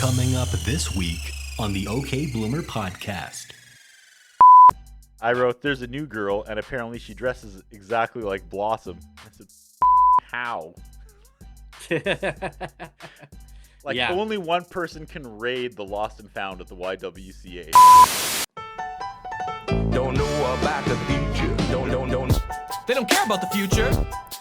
Coming up this week on the OK Bloomer podcast. I wrote, there's a new girl, and apparently she dresses exactly like Blossom. I said, how? Only one person can raid the Lost and Found at the YWCA. Don't know about the future. Don't. They don't care about the future,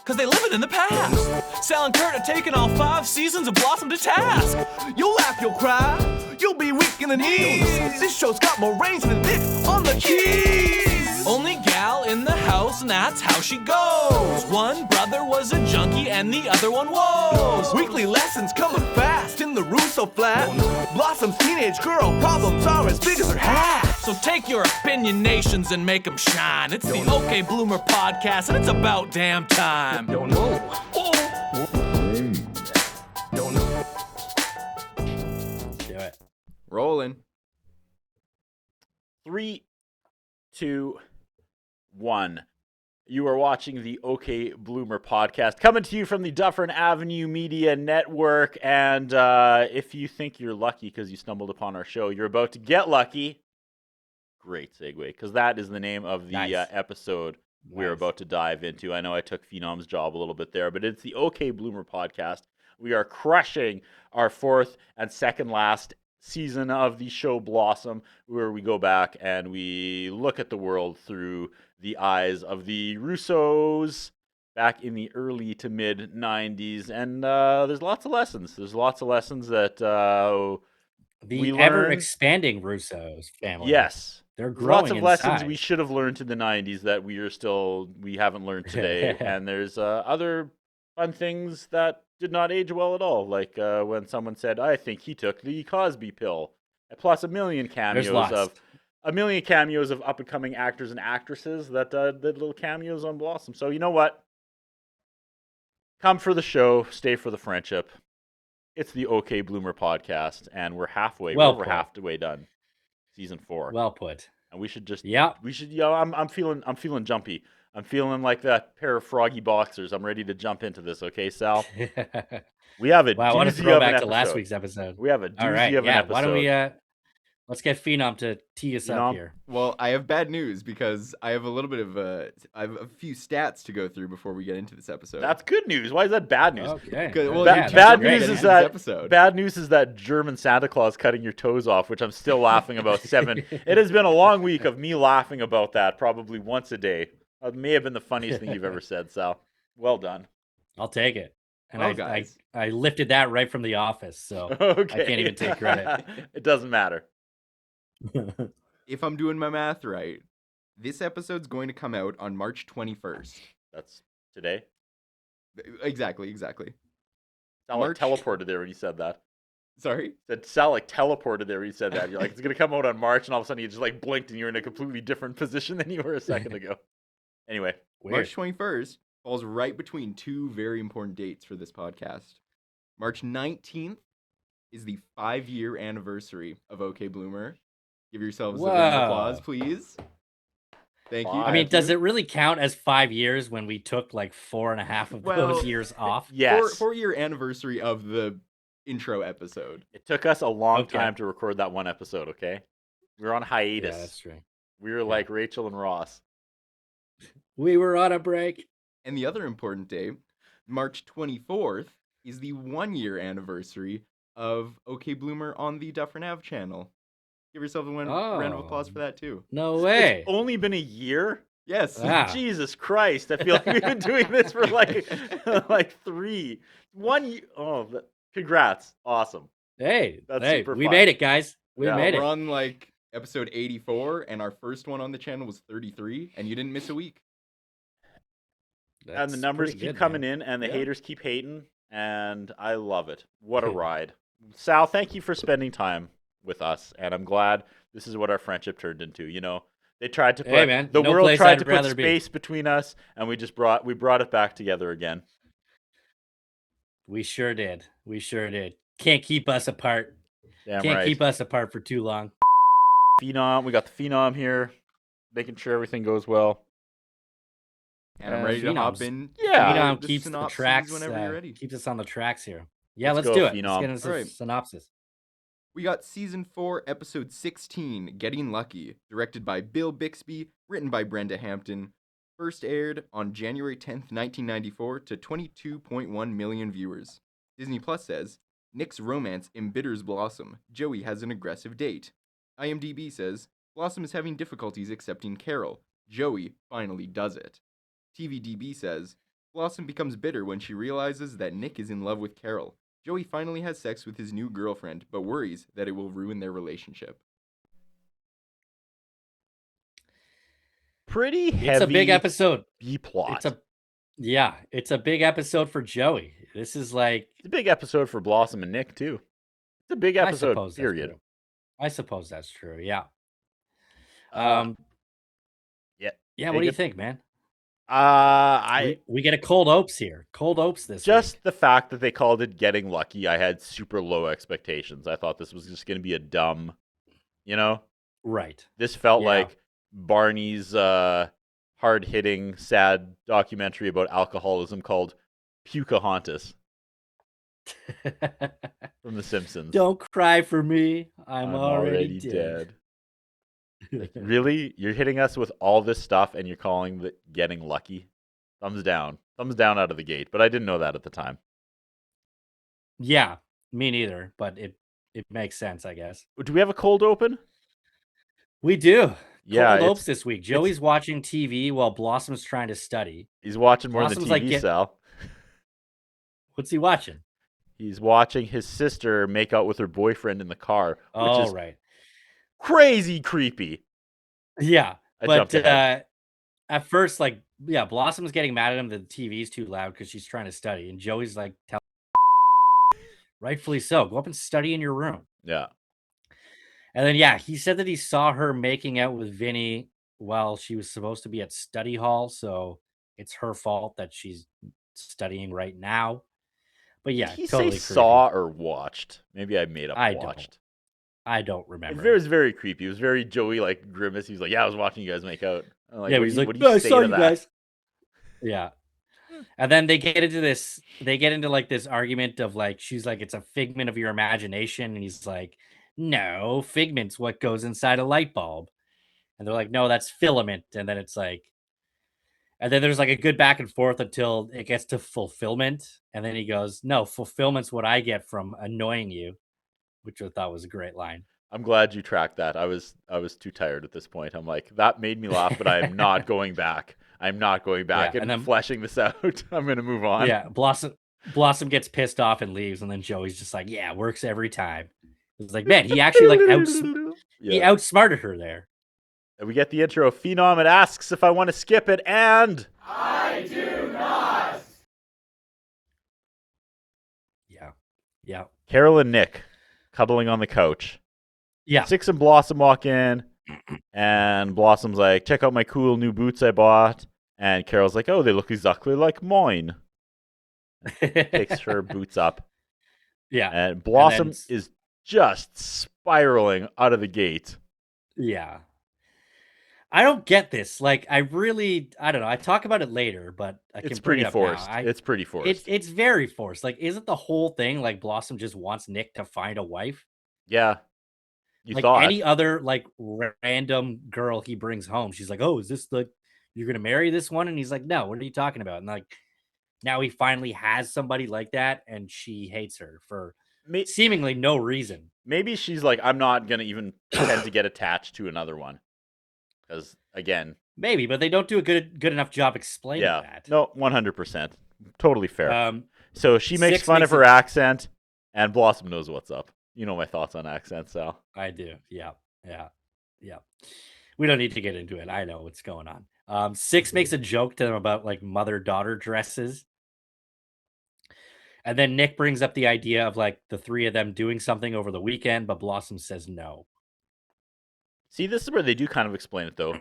because they live it in the past. Sal and Curtis are taking all 5 seasons of Blossom to task. You'll laugh, you'll cry, you'll be weak in the knees. This show's got more range than Dick on the keys. Only gal in the house, and that's how she goes. One brother was a junkie, and the other one was. Weekly lessons coming fast in the Russo flat. Blossom's teenage girl problems are as big as her hat. So take your opinionations and make them shine. It's the OK Bloomer podcast, and it's about damn time. Don't know. Don't know. Let's do it. Rolling. 3, 2, 1. You are watching the OK Bloomer podcast, coming to you from the Dufferin Avenue Media Network. And if you think you're lucky because you stumbled upon our show, you're about to get lucky. Great segue, because that is the name of the episode we're about to dive into. I know I took Phenom's job a little bit there, but it's the OK Bloomer podcast. We are crushing our 4th and second last season of the show Blossom, where we go back and we look at the world through the eyes of the Russos back in the early to mid 90s. And there's lots of lessons. There's lots of lessons that the ever-expanding Russos family. Yes. They're growing Lots of inside. lessons we should have learned in the 90s that we haven't learned today. And there's other fun things that did not age well at all. Like when someone said, I think he took the Cosby pill. Plus a million cameos of up-and-coming actors and actresses that did little cameos on Blossom. So you know what? Come for the show, stay for the friendship. It's the OK Bloomer podcast, and we're halfway done. Season 4. Well put. And we should just I'm feeling jumpy. I'm feeling like that pair of froggy boxers. I'm ready to jump into this, okay, Sal? We have a wow, what a doozy of an throwback to episode. last week's episode. We have a doozy of an episode. Why don't we let's get Phenom to tee us up here. Well, I have bad news because I have I have a few stats to go through before we get into this episode. That's good news. Why is that bad news? Okay. Bad news is that German Santa Claus cutting your toes off, which I'm still laughing about. It has been a long week of me laughing about that probably once a day. It may have been the funniest thing you've ever said, Sal. Well done. I'll take it. And guys. I lifted that right from The Office, so okay. I can't even take credit. It doesn't matter. If I'm doing my math right, this episode's going to come out on March 21st. That's today? Exactly. Sal like teleported there when you said that. Sorry? Sal like teleported there when you said that. You're like, it's going to come out on March, and all of a sudden you just like blinked and you're in a completely different position than you were a second ago. Anyway. Weird. March 21st falls right between 2 very important dates for this podcast. March 19th is the 5-year anniversary of OK Bloomer. Give yourselves a round of applause, please. Thank you. I mean, does it really count as 5 years when we took like 4.5 of those years off? Yes. 4-year anniversary of the intro episode. It took us a long time to record that one episode, okay? We were on hiatus. Yeah, that's true. We were like Rachel and Ross. We were on a break. And the other important day, March 24th, is the 1-year anniversary of OK Bloomer on the Dufferin Ave channel. Give yourself a round of applause for that, too. No way. It's only been a year? Yes. Wow. Jesus Christ. I feel like we've been doing this for like 1 year. Oh, congrats. Awesome. Hey, super we fun. made it, guys. We made We're it. on like episode 84, and our first one on the channel was 33, and you didn't miss a week. And the numbers keep coming in, and the haters keep hating, and I love it. What a ride. Sal, thank you for spending time with us, and I'm glad this is what our friendship turned into. You know, they tried to put the world tried to put space between us, and we brought it back together again. We sure did. Can't keep us apart. Can't keep us apart for too long. Phenom, we got the Phenom here, making sure everything goes well. And I'm ready to hop in. Yeah, Phenom keeps the tracks. Whenever you're ready. Keeps us on the tracks here. Yeah, let's go, do it. Phenom. Let's get into some synopsis. We got Season 4, Episode 16, Getting Lucky, directed by Bill Bixby, written by Brenda Hampton. First aired on January 10th, 1994 to 22.1 million viewers. Disney Plus says, Nick's romance embitters Blossom. Joey has an aggressive date. IMDb says, Blossom is having difficulties accepting Carol. Joey finally does it. TVDB says, Blossom becomes bitter when she realizes that Nick is in love with Carol. Joey finally has sex with his new girlfriend, but worries that it will ruin their relationship. Pretty heavy. It's a big episode. B-plot. It's a big episode for Joey. This is like... It's a big episode for Blossom and Nick, too. It's a big episode, period. I suppose that's true, yeah. Yeah, what do you think, man? We get a cold opes here. Cold opes this just week. The fact that they called it Getting Lucky, I had super low expectations. I thought this was just going to be a dumb, Right. This felt like Barney's hard-hitting, sad documentary about alcoholism called Pocahontas from The Simpsons. Don't cry for me. I'm already dead. Like, really? You're hitting us with all this stuff and you're calling it Getting Lucky? Thumbs down. Thumbs down out of the gate. But I didn't know that at the time. Yeah, me neither. But it makes sense, I guess. Do we have a cold open? We do. Yeah, cold opes this week. Joey's watching TV while Blossom's trying to study. He's watching more Blossom's than TV, Sal. What's he watching? He's watching his sister make out with her boyfriend in the car. Which is right. Crazy creepy. Yeah. But at first, Blossom's getting mad at him that the TV's too loud because she's trying to study. And Joey's like, rightfully so. Go up and study in your room. Yeah. And then, he said that he saw her making out with Vinny while she was supposed to be at study hall. So it's her fault that she's studying right now. But yeah, did he totally say creepy. saw or watched? Maybe I made up watched. I don't remember. It was very creepy. It was very Joey grimace. He's like, "Yeah, I was watching you guys make out." I'm like, he's like, "What do you say I saw to you that?" guys. Yeah. And then they get into this. They get into this argument of she's like, it's a figment of your imagination, and he's like, no, figment's what goes inside a light bulb. And they're like, no, that's filament. And then it's like, and then there's a good back and forth until it gets to fulfillment. And then he goes, no, fulfillment's what I get from annoying you, which I thought was a great line. I'm glad you tracked that. I was too tired at this point. I'm like, that made me laugh, but I am not going back. I'm not going back and then fleshing this out. I'm going to move on. Yeah, Blossom gets pissed off and leaves, and then Joey's just like, yeah, works every time. It's like, man, he actually he outsmarted her there. And we get the intro. Phenom, it asks if I want to skip it, and I do not. Yeah. Carol and Nick cuddling on the couch. Yeah. Six and Blossom walk in, and Blossom's like, check out my cool new boots I bought. And Carol's like, oh, they look exactly like mine. Picks her boots up. Yeah. And Blossom is just spiraling out of the gate. Yeah. I don't get this. I don't know. I talk about it later, but It's pretty forced. It's pretty forced. It's very forced. Isn't the whole thing Blossom just wants Nick to find a wife? Yeah. You thought. Any other random girl he brings home, she's like, oh, is this you're going to marry this one? And he's like, no, what are you talking about? And now he finally has somebody like that, and she hates her for seemingly no reason. Maybe she's like, I'm not going to even pretend to get attached to another one. Because, again. Maybe, but they don't do a good enough job explaining that. No, 100%. Totally fair. So she makes fun of her accent, and Blossom knows what's up. You know my thoughts on accents, Sal. I do. Yeah. We don't need to get into it. I know what's going on. Six makes a joke to them about mother-daughter dresses. And then Nick brings up the idea of the three of them doing something over the weekend, but Blossom says no. See, this is where they do kind of explain it, though.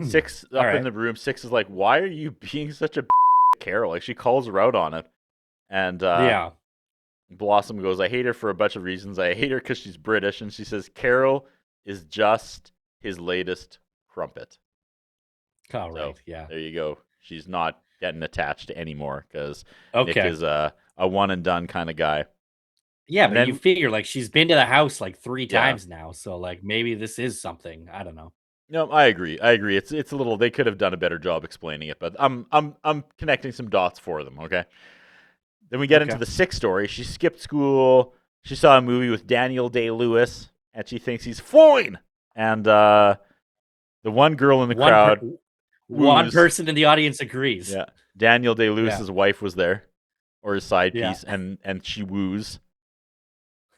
Six up in the room. Six is like, why are you being such a Carol? She calls her out on it. And Blossom goes, I hate her for a bunch of reasons. I hate her because she's British. And she says, Carol is just his latest crumpet. Oh, right. Yeah. There you go. She's not getting attached anymore because Nick is a one and done kind of guy. Yeah, And but you then- figure like she's been to the house like 3 Yeah. times now, so like maybe this is something. I don't know. No, I agree. It's a little. They could have done a better job explaining it, but I'm connecting some dots for them. Okay. Then we get into Okay. the 6th story. She skipped school. She saw a movie with Daniel Day-Lewis, and she thinks he's fine. And the one girl in the crowd, One woos. person in the audience agrees. Yeah, Daniel Day-Lewis's wife was there, or his side Yeah. piece, and she woos.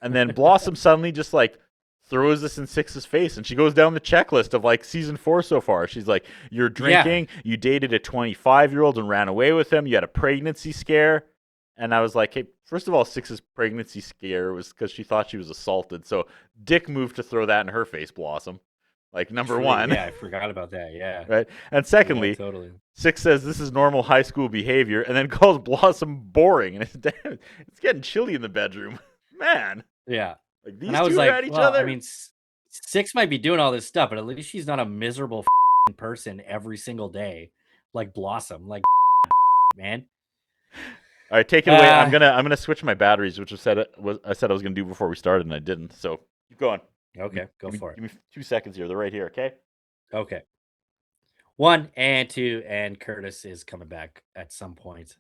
And then Blossom suddenly just like throws this in Six's face, and she goes down the checklist of like season 4 so far. She's like, "You're drinking. You dated a 25-year-old and ran away with him. You had a pregnancy scare." And I was like, "Hey, first of all, Six's pregnancy scare was because she thought she was assaulted. So dick move to throw that in her face, Blossom. Like number True, one, Yeah, I forgot about that. Yeah. right? And secondly, Yeah, totally. Six says this is normal high school behavior, and then calls Blossom boring. And it's getting chilly in the bedroom, man. Yeah. Like these And I was two like, are at each well, other. I mean, Six might be doing all this stuff, but at least she's not a miserable person every single day like Blossom. Like, man. All right, take it away. Uh, I'm gonna switch my batteries, which I said I was gonna do before we started, and I didn't. So keep going. Okay, go Give me- for it. Give me 2 seconds here. They're right here. Okay. Okay. 1 and 2, and Curtis is coming back at some point.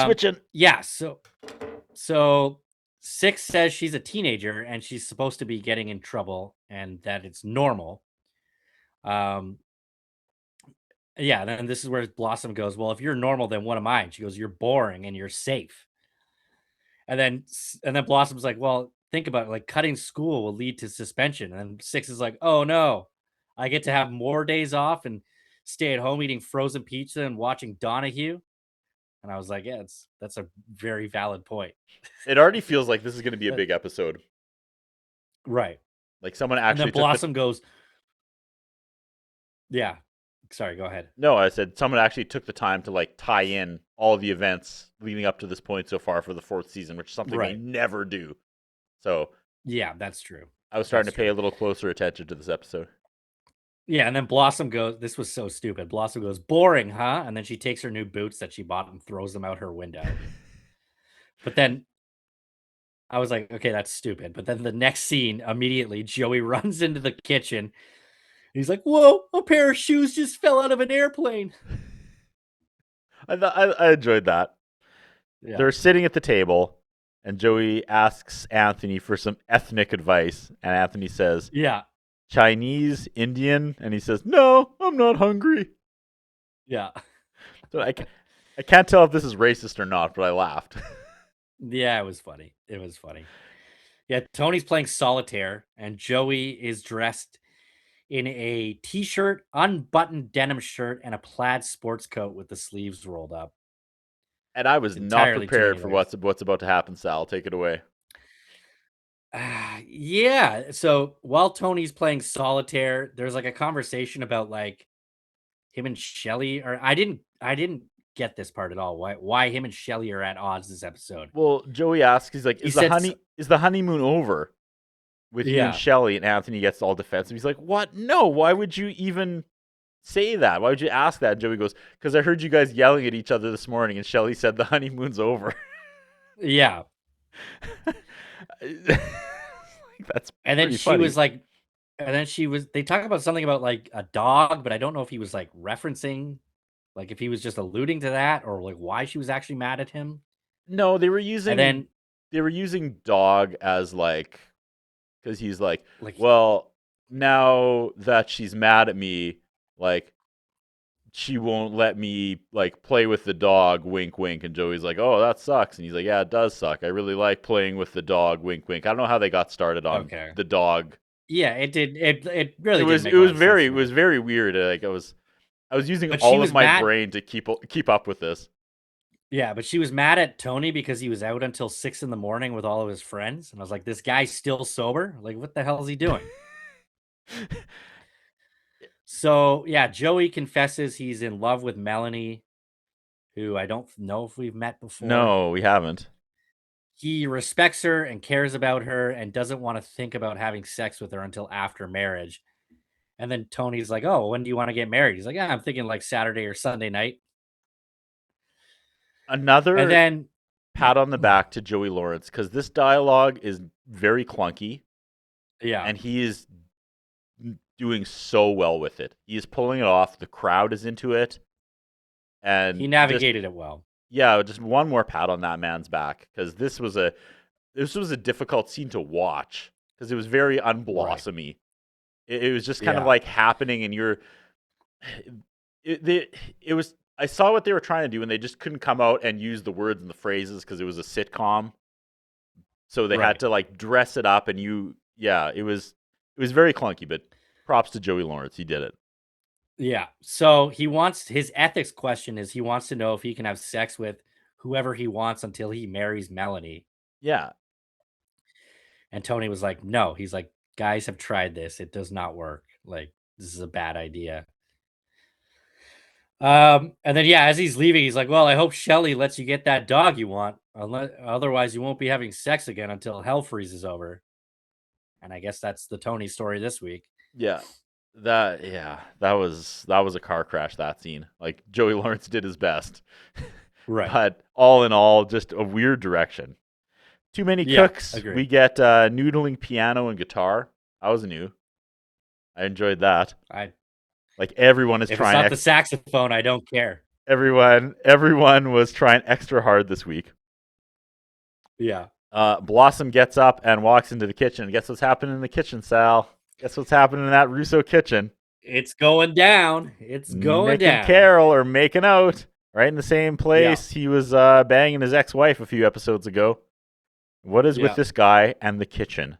Switching. Yeah, so Six says she's a teenager and she's supposed to be getting in trouble and that it's normal. Yeah, then this is where Blossom goes, well, if you're normal, then what am I? And she goes, you're boring and you're safe. And then Blossom's like, well, think about it, like cutting school will lead to suspension. And Six is like, oh no, I get to have more days off and stay at home eating frozen pizza and watching Donahue. And I was like, yeah, that's a very valid point. It already feels like this is gonna be a big episode. Right. Like someone And actually then Blossom goes, yeah. Sorry, go ahead. No, I said someone actually took the time to like tie in all the events leading up to this point so far for the 4th season, which is something they Right. never do. So Yeah, that's true. I was starting That's to pay a little closer attention to this episode. Yeah, and then Blossom goes, this was so stupid. Blossom goes, boring, huh? And then she takes her new boots that she bought and throws them out her window. But then I was like, okay, that's stupid. But then the next scene, immediately, Joey runs into the kitchen. He's like, whoa, a pair of shoes just fell out of an airplane. I enjoyed that. Yeah. They're sitting at the table, and Joey asks Anthony for some ethnic advice, and Anthony says, Yeah. Chinese, Indian, and he says, no, I'm not hungry. Yeah. So I can't tell if this is racist or not, but I laughed. Yeah, it was funny. It was funny. Yeah, Tony's playing solitaire, and Joey is dressed in a t-shirt, unbuttoned denim shirt, and a plaid sports coat with the sleeves rolled up. And I was not Entirely too prepared many for layers. what's about to happen, Sal. Take it away. Yeah. So while Tony's playing solitaire, there's like a conversation about like him and Shelly. Or I didn't get this part at all. Why him and Shelly are at odds this episode? Well, Joey asks, he's like, He is said the honeymoon over with you Yeah. and Shelly? And Anthony gets all defensive. He's like, what? No, why would you even say that? Why would you ask that? And Joey goes, because I heard you guys yelling at each other this morning, and Shelly said the honeymoon's over. Yeah. That's And then pretty she funny. was like, they talk about something about like a dog, but I don't know if he was like referencing, like if he was just alluding to that or like why she was actually mad at him. No, they were using And then dog as like, because he's like, like, well, now that she's mad at me, like, she won't let me like play with the dog, wink wink. And Joey's like, oh, that sucks. And he's like, yeah, it does suck. I really like playing with the dog, wink wink. I don't know how they got started on Okay. the dog. yeah, it did. It really It was didn't make a lot of sense to me. very weird. Like I was using But she all was of my mad- brain to keep up with this. Yeah, but she was mad at Tony because he was out until 6 a.m. with all of his friends. And I was like, this guy's still sober? Like, what the hell is he doing? So, yeah, Joey confesses he's in love with Melanie, who I don't know if we've met before. No, we haven't. He respects her and cares about her and doesn't want to think about having sex with her until after marriage. And then Tony's like, oh, when do you want to get married? He's like, yeah, I'm thinking like Saturday or Sunday night. Another And then pat on the back to Joey Lawrence because this dialogue is very clunky. Yeah. And he is doing so well with it. He is pulling it off. The crowd is into it. And he navigated it well. Yeah, just one more pat on that man's back because this was a difficult scene to watch because it was very unblossomy. Right. It was just kind of like happening, and it was. I saw what they were trying to do, and they just couldn't come out and use the words and the phrases because it was a sitcom. So they had to like dress it up, and it was very clunky. But props to Joey Lawrence, he did it. Yeah. So his ethics question is he wants to know if he can have sex with whoever he wants until he marries Melanie. Yeah. And Tony was like, no. He's like, guys have tried this. It does not work. Like, this is a bad idea. And then, as he's leaving, he's like, well, I hope Shelly lets you get that dog you want. Otherwise, you won't be having sex again until hell freezes over. And I guess that's the Tony story this week. Yeah. That was a car crash, that scene. Like, Joey Lawrence did his best. Right. But all in all, just a weird direction. Too many cooks. Agreed. We get noodling piano and guitar. That was new. I enjoyed that. Like everyone is if trying. It's not the saxophone. I don't care. Everyone was trying extra hard this week. Yeah. Blossom gets up and walks into the kitchen. Guess what's happening in the kitchen, Sal? Guess what's happening in that Russo kitchen? It's going down. It's going Nick down. and Carol are making out right in the same place he was banging his ex-wife a few episodes ago. What is with this guy and the kitchen?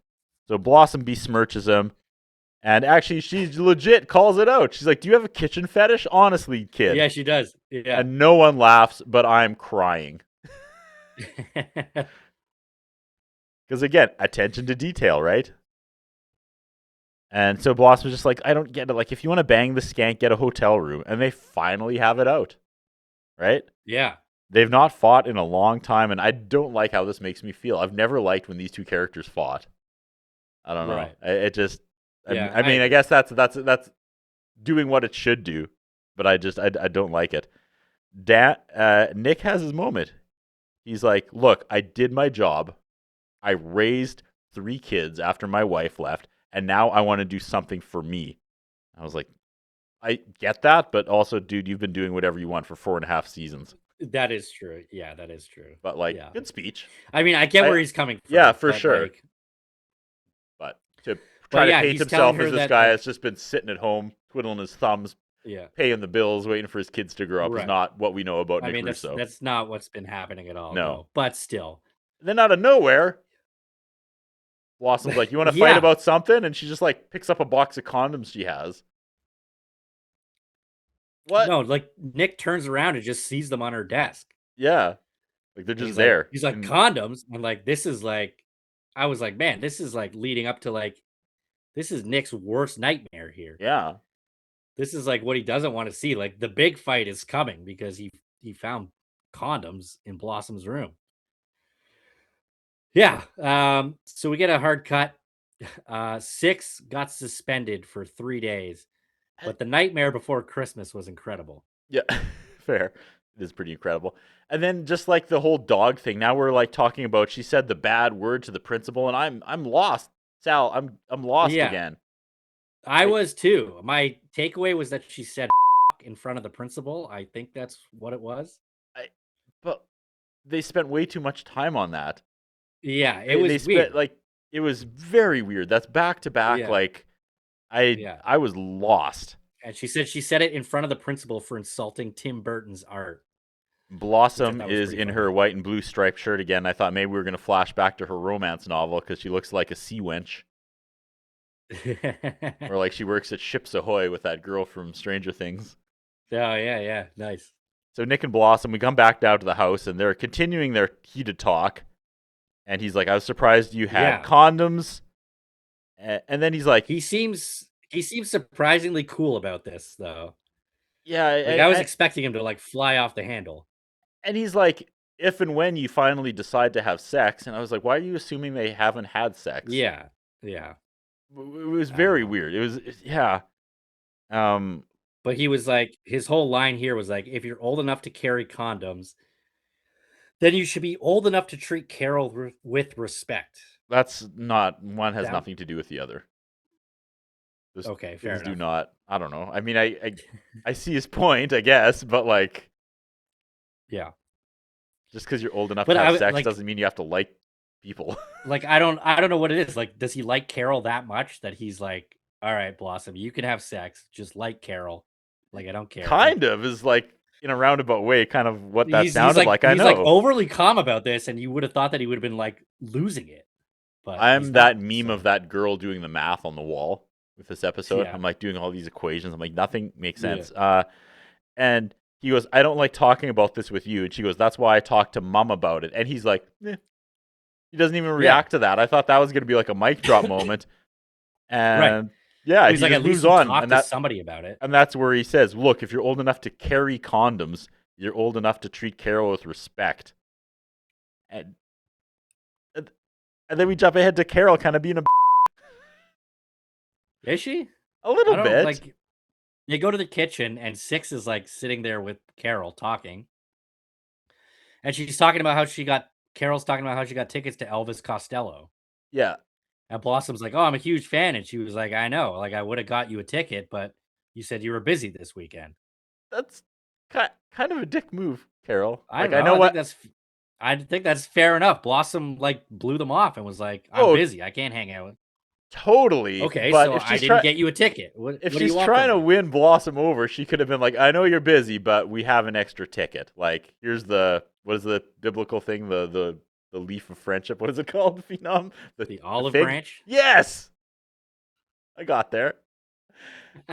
So Blossom besmirches him. And actually, she legit calls it out. She's like, do you have a kitchen fetish? Honestly, kid. Yeah, she does. Yeah. And no one laughs, but I'm crying. Because again, attention to detail, right? And so Blossom's just like, I don't get it. Like, if you want to bang the skank, get a hotel room. And they finally have it out. Right? Yeah. They've not fought in a long time, and I don't like how this makes me feel. I've never liked when these two characters fought. I don't know. Right. It just... Yeah, I mean, I guess that's doing what it should do, but I don't like it. Nick has his moment. He's like, look, I did my job. I raised 3 kids after my wife left, and now I want to do something for me. I was like, I get that, but also, dude, you've been doing whatever you want for 4.5 seasons. That is true. Yeah, that is true. But good speech. I mean, I get where he's coming from. Yeah, for sure. But to try to paint himself as this guy that's just been sitting at home, twiddling his thumbs, paying the bills, waiting for his kids to grow up is not what we know about Nick Russo. That's not what's been happening at all. No. But still. Then out of nowhere, Blossom's like, you want to fight about something? And she just like picks up a box of condoms she has. What? No, like Nick turns around and just sees them on her desk. Yeah. Like they're just there. He's like, condoms? And like, this is like, I was like, man, this is like leading up to like, this is Nick's worst nightmare here. Yeah. This is like what he doesn't want to see. Like the big fight is coming because he found condoms in Blossom's room. Yeah. So we get a hard cut. 6 got suspended for 3 days. But the nightmare before Christmas was incredible. Yeah, fair. It is pretty incredible. And then just like the whole dog thing, now we're like talking about, she said the bad word to the principal, and I'm lost. Sal, I'm lost again. I was too. My takeaway was that she said in front of the principal. I think that's what it was. But they spent way too much time on that. Yeah, it was weird. It was very weird. That's back to back. Like, I was lost. And she said it in front of the principal for insulting Tim Burton's art. Blossom is in her white and blue striped shirt again. I thought maybe we were going to flash back to her romance novel because she looks like a sea wench. Or like she works at Ships Ahoy with that girl from Stranger Things. Oh, yeah. Nice. So Nick and Blossom, we come back down to the house and they're continuing their heated talk. And he's like, I was surprised you had condoms. And then he's like... He seems surprisingly cool about this, though. Yeah. I was expecting him to, like, fly off the handle. And he's like, if and when you finally decide to have sex. And I was like, why are you assuming they haven't had sex? Yeah. It was very weird. It was, But he was like, his whole line here was like, if you're old enough to carry condoms, then you should be old enough to treat Carol with respect. That's not one has That- nothing to do with the other. Okay, fair Those do enough. not. I don't know. I mean, I see his point, I guess, but like, Yeah. just because you're old enough But to have I- sex like- doesn't mean you have to like people. Like I don't know what it is. Like, does he like Carol that much that he's like, all right, Blossom, you can have sex, just like Carol. Like I don't care. Kind of is like in a roundabout way, kind of what that sounded like. I he's know. like overly calm about this, and you would have thought that he would have been like losing it. But I'm he's that not, meme so- of that girl doing the math on the wall with this episode. Yeah. I'm like doing all these equations. I'm like, nothing makes Yeah. sense. And he goes, I don't like talking about this with you. And she goes, that's why I talked to mom about it. And he's like, eh. He doesn't even react to that. I thought that was going to be like a mic drop moment. And yeah, He's he like, just at least moves you on. talk And to that, somebody about it. and that's where he says, look, if you're old enough to carry condoms, you're old enough to treat Carol with respect. And then we jump ahead to Carol kind of being Is she? a little I don't bit. like. They go to the kitchen, and Six is like sitting there with Carol talking, and she's talking about how Carol's talking about how she got tickets to Elvis Costello. Yeah. And Blossom's like, "Oh, I'm a huge fan," and she was like, "I know, like I would have got you a ticket, but you said you were busy this weekend." That's kind of a dick move, Carol. I Like, don't I know what. I think that's fair enough. Blossom like blew them off and was like, "I'm Oh, busy. I can't hang out with." Totally. Okay, but so if I she's didn't get you a ticket. What if what do you she's want trying to from me? win Blossom over, she could have been like, I know you're busy, but we have an extra ticket. Like, here's what is the biblical thing? The leaf of friendship. What is it called? Phenom? The olive fig? branch. Yes. I got there.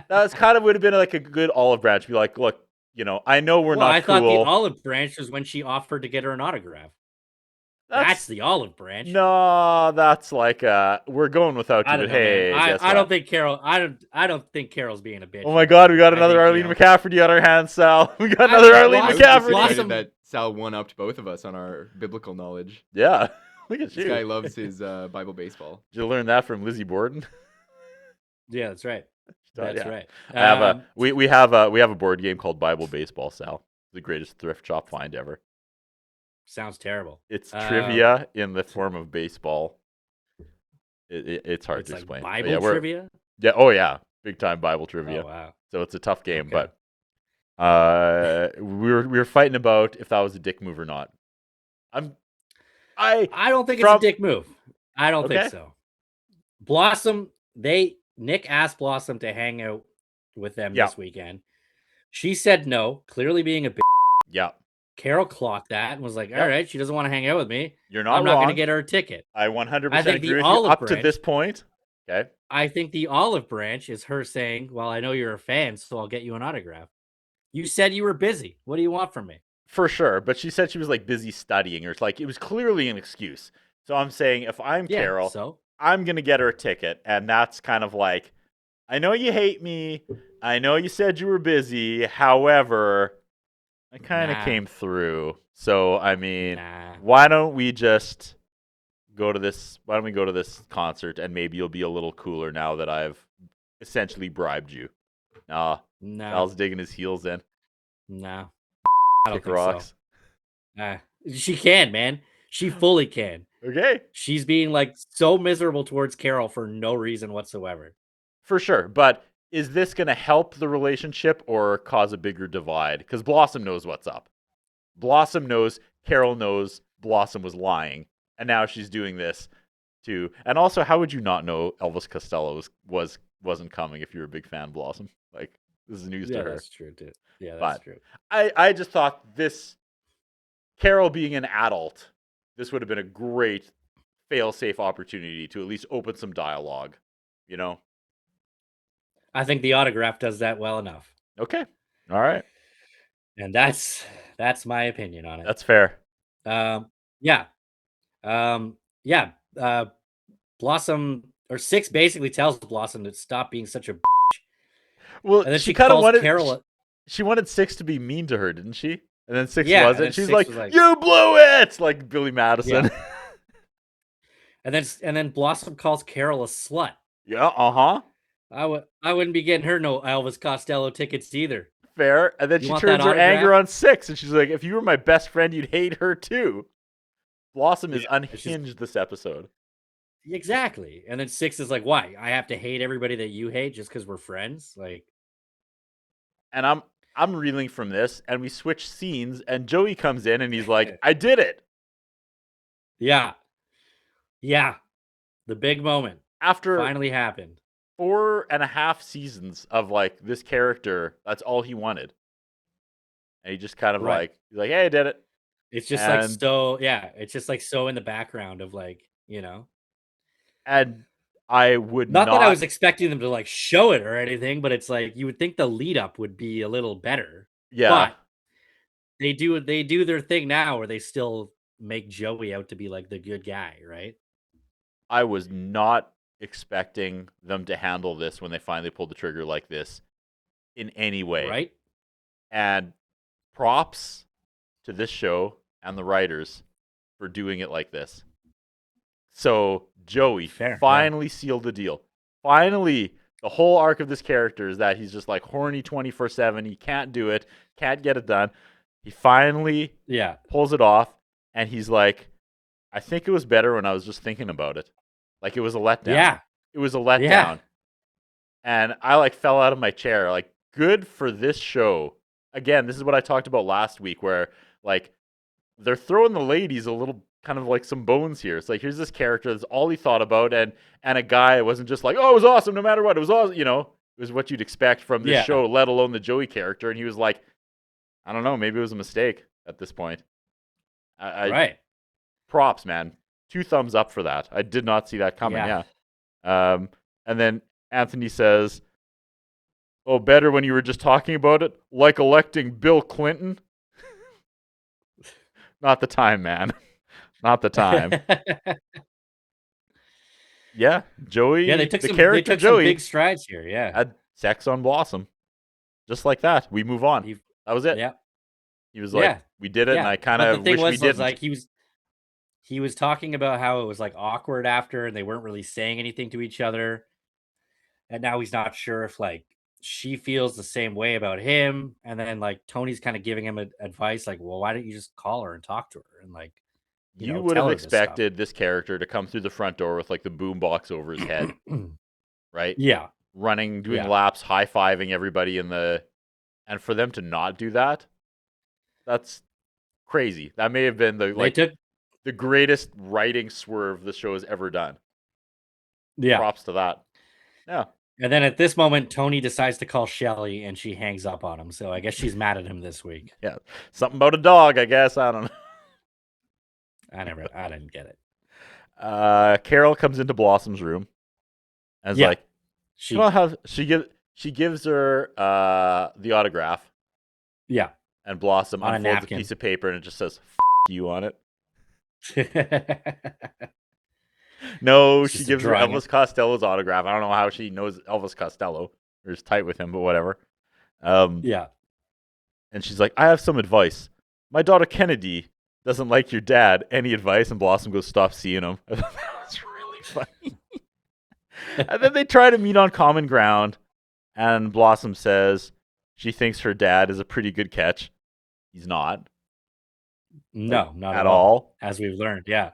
That was kind of would have been like a good olive branch. Be like, look, I know we're Well, not I thought the cool. olive branch was when she offered to get her an autograph. That's the olive branch. No, that's like we're going without you. I But don't know, hey, man. guess I what? don't think Carol. I don't think Carol's being a bitch. Oh my God, we got I another think, Arlene you know- McCafferty on our hands, Sal. We got I another think Arlene I was Blossom- just McCafferty. excited Blossom- that Sal one-upped both of us on our biblical knowledge. Yeah, look at This you. guy loves his Bible baseball. Did you learn that from Lizzie Borden? Yeah, that's right. That's Yeah. right. I have we have a board game called Bible Baseball, Sal. The greatest thrift shop find ever. Sounds terrible. It's trivia in the form of baseball. It's hard It's to like explain. But Bible yeah, trivia. Yeah, oh yeah, big time Bible trivia. Oh wow. So it's a tough game, Okay. but we were fighting about if that was a dick move or not. I don't think From- it's a dick move. I don't Okay. think so. Blossom, Nick asked Blossom to hang out with them Yeah. this weekend. She said no, clearly being a bitch. Yeah, Carol clocked that and was like, Yep. all right, she doesn't want to hang out with me. you're not I'm not wrong. going to get her a ticket. I 100% I think agree the with you olive up to branch- this point. Okay. I think the olive branch is her saying, well, I know you're a fan, so I'll get you an autograph. You said you were busy. What do you want from me? For sure, but she said she was like busy studying, or it's like it was clearly an excuse. So I'm saying if I'm Yeah, Carol, so I'm gonna get her a ticket, and that's kind of like, I know you hate me, I know you said you were busy, however, I kind of Nah. came through. So I mean, nah. why don't we just go to this? Why don't we go to this concert, and maybe you'll be a little cooler now that I've essentially bribed you. Nah, No. Al's digging his heels in. No. I don't Kick think rocks. so. She can, man. She fully can. Okay. She's being like so miserable towards Carol for no reason whatsoever. For sure, but is this going to help the relationship or cause a bigger divide? Because Blossom knows what's up. Blossom knows, Carol knows Blossom was lying, and now she's doing this too. And also, how would you not know Elvis Costello wasn't coming if you're a big fan of Blossom? Like, this is news to her. That's true, too. Yeah, But- that's true. I just thought this, Carol being an adult, this would have been a great fail-safe opportunity to at least open some dialogue, you know? I think the autograph does that well enough. Okay. All right. And that's my opinion on it. That's fair. Yeah. Yeah. Blossom or Six basically tells Blossom to stop being such a Well, and then she she kind of calls wanted Carol she wanted Six to be mean to her, didn't she? And then Six Yeah, and wasn't. then She's Six like, was like- "You blew it!" Like Billy Madison. and then Blossom calls Carol a slut. Yeah. Uh huh. I wouldn't be getting her no Elvis Costello tickets either. Fair. And then You she want turns that her autograph? anger on Six, and she's like, if you were my best friend, you'd hate her too. Blossom is Yeah, it's just- unhinged this episode. Exactly. And then Six is like, why? I have to hate everybody that you hate just because we're friends? Like, And I'm reeling from this, and we switch scenes, and Joey comes in, and he's like, I did it. yeah. Yeah. The big moment After finally happened. 4.5 seasons of like this character, that's all he wanted. And he just kind of Right. he's like, hey, I did it. It's just like And- so, yeah. It's just like so in the background of like, you know. And I would Not that I was expecting them to like show it or anything, but it's like you would think the lead up would be a little better. yeah. But they do their thing now where they still make Joey out to be like the good guy, right? I was not expecting them to handle this when they finally pulled the trigger like this in any way. Right? And props to this show and the writers for doing it like this. So Joey Fair, finally sealed the deal. Finally, the whole arc of this character is that he's just like horny 24/7. He can't do it, can't get it done. He finally Yeah. pulls it off, and he's like, I think it was better when I was just thinking about it. Like it was a letdown. Yeah. It was a letdown. Yeah. And I like fell out of my chair. Like, good for this show. Again, this is what I talked about last week, where like they're throwing the ladies a little kind of like some bones here. It's like, here's this character that's all he thought about, and a guy wasn't just like, oh, it was awesome no matter what. It was awesome, you know, it was what you'd expect from this Yeah. show, let alone the Joey character. And he was like, I don't know, maybe it was a mistake at this point. Right. Props, man. 2 thumbs up for that. I did not see that coming. Yeah. Yeah. And then Anthony says, oh, better when you were just talking about it, like electing Bill Clinton. Not the time, man. Not the time. Yeah, Joey. Yeah, they took the some character Joey big strides here. Yeah. had sex on Blossom, just like that. We move on. He- That was it. Yeah. He was like, Yeah. "We did it," Yeah. and I kind But of the thing wish we was didn't. like he was talking about how it was like awkward after and they weren't really saying anything to each other. And now he's not sure if like she feels the same way about him. And then like Tony's kind of giving him advice like, well, why don't you just call her and talk to her? And like, You know, would tell have her this stuff. expected this character to come through the front door with like the boom box over his head, right? Yeah. Running, doing Yeah. laps, high fiving everybody and for them to not do that, that's crazy. That may have been the greatest writing swerve the show has ever done. Yeah. Props to that. Yeah. And then at this moment, Tony decides to call Shelly and she hangs up on him. So I guess she's mad at him this week. Yeah. Something about a dog, I guess. I don't know. I didn't get it. Carol comes into Blossom's room and is Yeah. like, She, she gives her the autograph, yeah. and Blossom On a unfolds a napkin. piece of paper and it just says you on it. No, It's she just a gives her drawing. Elvis Costello's autograph. I don't know how she knows Elvis Costello or is tight with him, but whatever. Yeah. And she's like, I have some advice. My daughter Kennedy doesn't like your dad. Any advice? And Blossom goes, stop seeing him. I thought that was really funny. And then they try to meet on common ground. And Blossom says she thinks her dad is a pretty good catch. He's not. No, not At all. As we've learned. Yeah.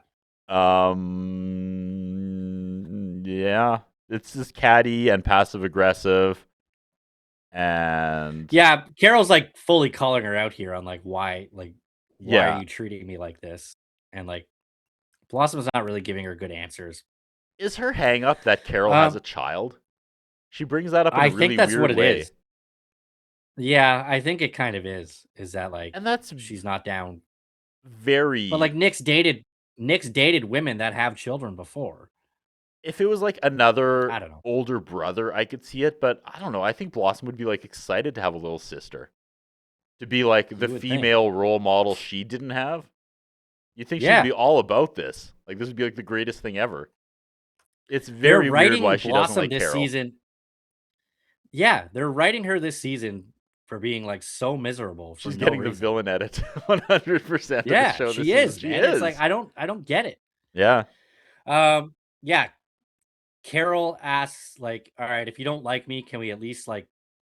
Yeah. It's just catty and passive aggressive. And Yeah. Carol's like fully calling her out here on like why Yeah. are you treating me like this? And like Blossom's not really giving her good answers. is her hang up that Carol has a child? She brings that up in a I really think that's weird what it way. is. Yeah, I think it kind of is. Is that like And that's she's not down. very But like Nick's dated women that have children before. if it was like another I don't know. older brother, I could see it, but I don't know. I think Blossom would be like excited to have a little sister. To be like the would think. female role model she didn't have. You think Yeah. she'd be all about this. Like this would be like the greatest thing ever. It's They're very weird writing why she doesn't Blossom like this Carol. season. Yeah, they're writing her this season for being like so miserable. For She's no getting the reason. villain edit 100% Yeah, of the show she this is, season. man. She It's is. like I don't get it. Yeah. Yeah. Carol asks, like, all right, if you don't like me, can we at least like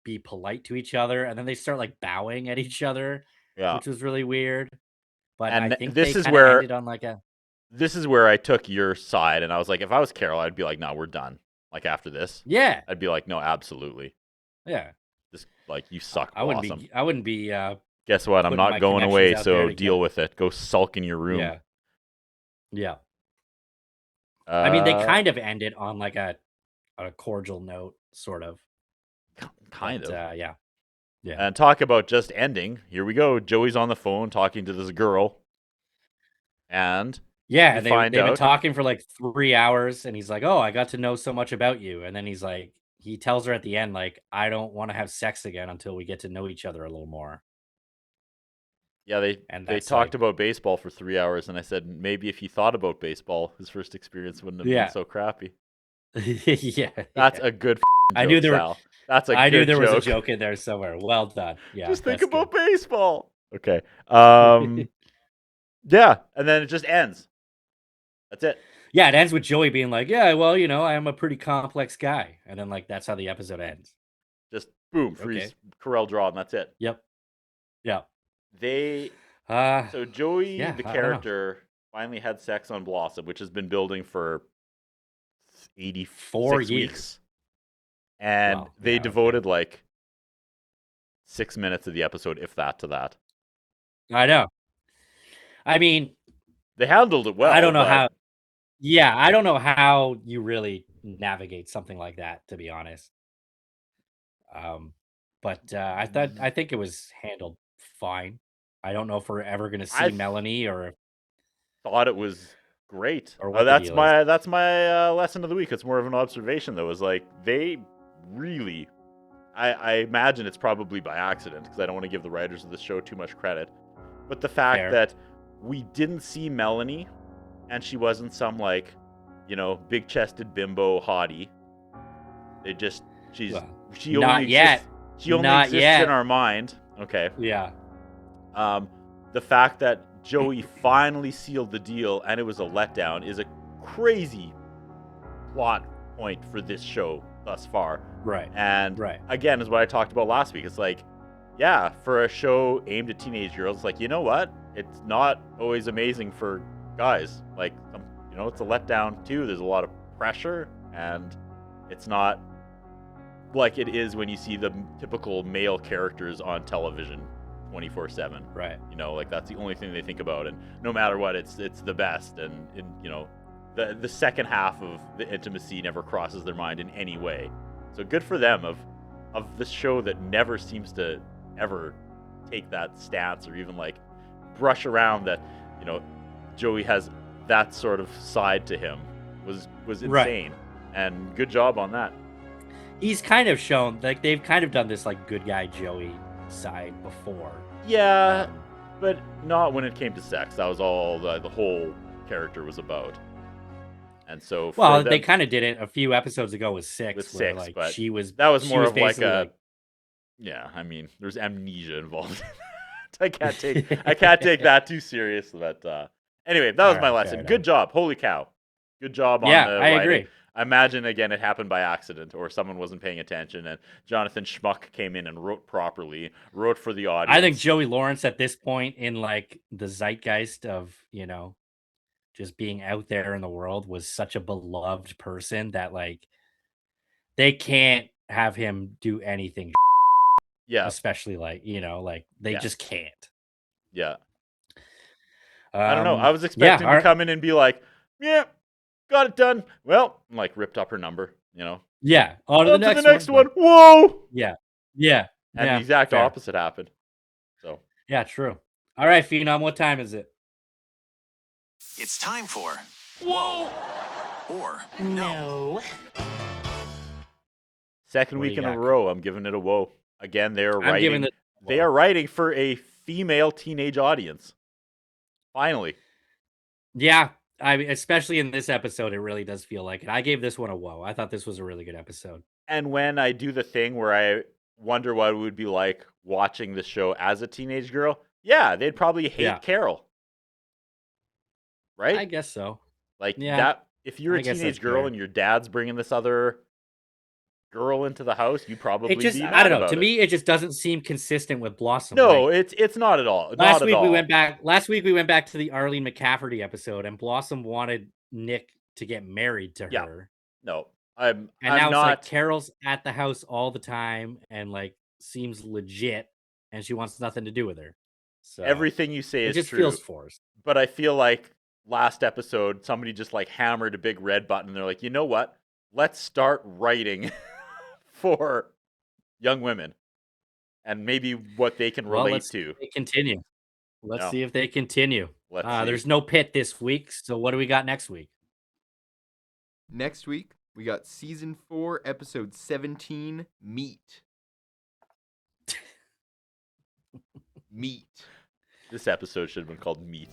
be polite to each other, and then they start like bowing at each other, Yeah. which was really weird. But And I think this they is kind of where- ended on like a This is where I took your side, and I was like, if I was Carol, I'd be like, no, we're done. Like, after this, yeah, I'd be like, no, absolutely. yeah. Just like, you suck, I wouldn't Blossom. be. I wouldn't be. Guess what? I'm putting not my going connections away, out so there to deal get- with it. Go sulk in your room. Yeah, yeah. I mean, they kind of ended on like a cordial note, sort of. kind But, of. yeah. And talk about just ending. Here we go. Joey's on the phone talking to this girl. And Yeah, you and find they've been out- talking for like 3 hours, and he's like, "Oh, I got to know so much about you." And then he's like, he tells her at the end, like, "I don't want to have sex again until we get to know each other a little more." yeah, they And they that's talked like- about baseball for 3 hours, and I said maybe if he thought about baseball, his first experience wouldn't have Yeah. been so crappy. Yeah, That's yeah. a good I joke, knew there were- Sal. That's a I good knew there was a joke. joke in there somewhere. Well done. Yeah, Just think that's about good. baseball. Okay. Yeah, and then it just ends. That's it. Yeah, it ends with Joey being like, "Yeah, well, you know, I am a pretty complex guy," and then like that's how the episode ends. Just boom, freeze, Okay. Carell draw, and that's it. Yep. Yeah. They Uh, so Joey, yeah, the I don't know. character, finally had sex on Blossom, which has been building for 4 84 years. weeks, and Wow, they yeah, okay. devoted like 6 minutes of the episode, if that, to that. I know. I mean, They handled it well. I don't know but how. Yeah, I don't know how you really navigate something like that, to be honest. But I think it was handled fine. I don't know if we're ever gonna see I Melanie or thought it was great. Or what the that's deal my that's my lesson of the week. It's more of an observation though. Is like they really, I imagine it's probably by accident because I don't want to give the writers of the show too much credit. But the fact Fair. that we didn't see Melanie, and she wasn't some like, big chested bimbo hottie. It just she Well, only not yet. exists, she only Not exists yet. in our mind. Okay. yeah, The fact that Joey finally sealed the deal and it was a letdown is a crazy plot point for this show thus far. right. And Right. again, is what I talked about last week. It's like, yeah, for a show aimed at teenage girls, it's like, you know what? It's not always amazing for guys. Like, it's a letdown too. There's a lot of pressure, and it's not like it is when you see the typical male characters on television 24/7. Right. Like that's the only thing they think about, and no matter what, it's the best, and the second half of the intimacy never crosses their mind in any way. So good for them of this show that never seems to ever take that stance or even like brush around that Joey has that sort of side to him was Right. insane, and good job on that. He's kind of shown like they've kind of done this like good guy Joey side before. Yeah, Um, but not when it came to sex. That was all the whole character was about. And so for Well, them, they kind of did it a few episodes ago with Six, With where Six, like but she was that was she more of like basically, a yeah. I mean, there's amnesia involved. I can't take that too serious. But anyway, that was All my right, lesson. fair Good enough. job. Holy cow. Good job on Yeah, the I writing. agree. I imagine again it happened by accident, or someone wasn't paying attention, and Jonathan Schmuck came in and wrote properly, wrote for the audience. I think Joey Lawrence at this point in like the zeitgeist of just being out there in the world was such a beloved person that like they can't have him do anything, yeah, especially like like they Yeah. just can't. yeah. I don't know. I was Yeah, expecting all to right. come in and be like, yeah, got it done. Well, like ripped up her number, Yeah, on to On the to next, the next one. one. Whoa! Yeah, And yeah, the exact fair. opposite happened. So Yeah, true. All right, Phenom, what time is it? It's time for Whoa or No. second What do week you in a got? row, I'm giving it a whoa. Again, they are I'm giving writing. it. They are writing for a female teenage audience. Finally. Yeah, I mean, especially in this episode, it really does feel like it. I gave this one a whoa. I thought this was a really good episode. And when I do the thing where I wonder what it would be like watching the show as a teenage girl, yeah, they'd probably hate Yeah. Carol. Right? I guess so. Like Yeah, that. If you're I a guess teenage that's girl fair. and your dad's bringing this other girl into the house, you probably It just, be I mad don't know. about To it. me, it just doesn't seem consistent with Blossom. No, Like, it's not at all. last Not week at we all. went back. Last week we went back to the Arlene McCafferty episode, and Blossom wanted Nick to get married to Yeah. her. No, And I'm now it's not. like Carol's at the house all the time and like seems legit, and she wants nothing to do with her. So Everything you say it is just true. feels forced. But I feel like last episode, somebody just like hammered a big red button. And they're like, you know what? Let's start writing for young women and maybe what they can Well, relate let's to. see if they continue. Let's No. see if they continue. Let's see. There's no pit this week, so what do we got next week? Next week, we got season 4, episode 17, Meat. Meat. This episode should have been called Meat.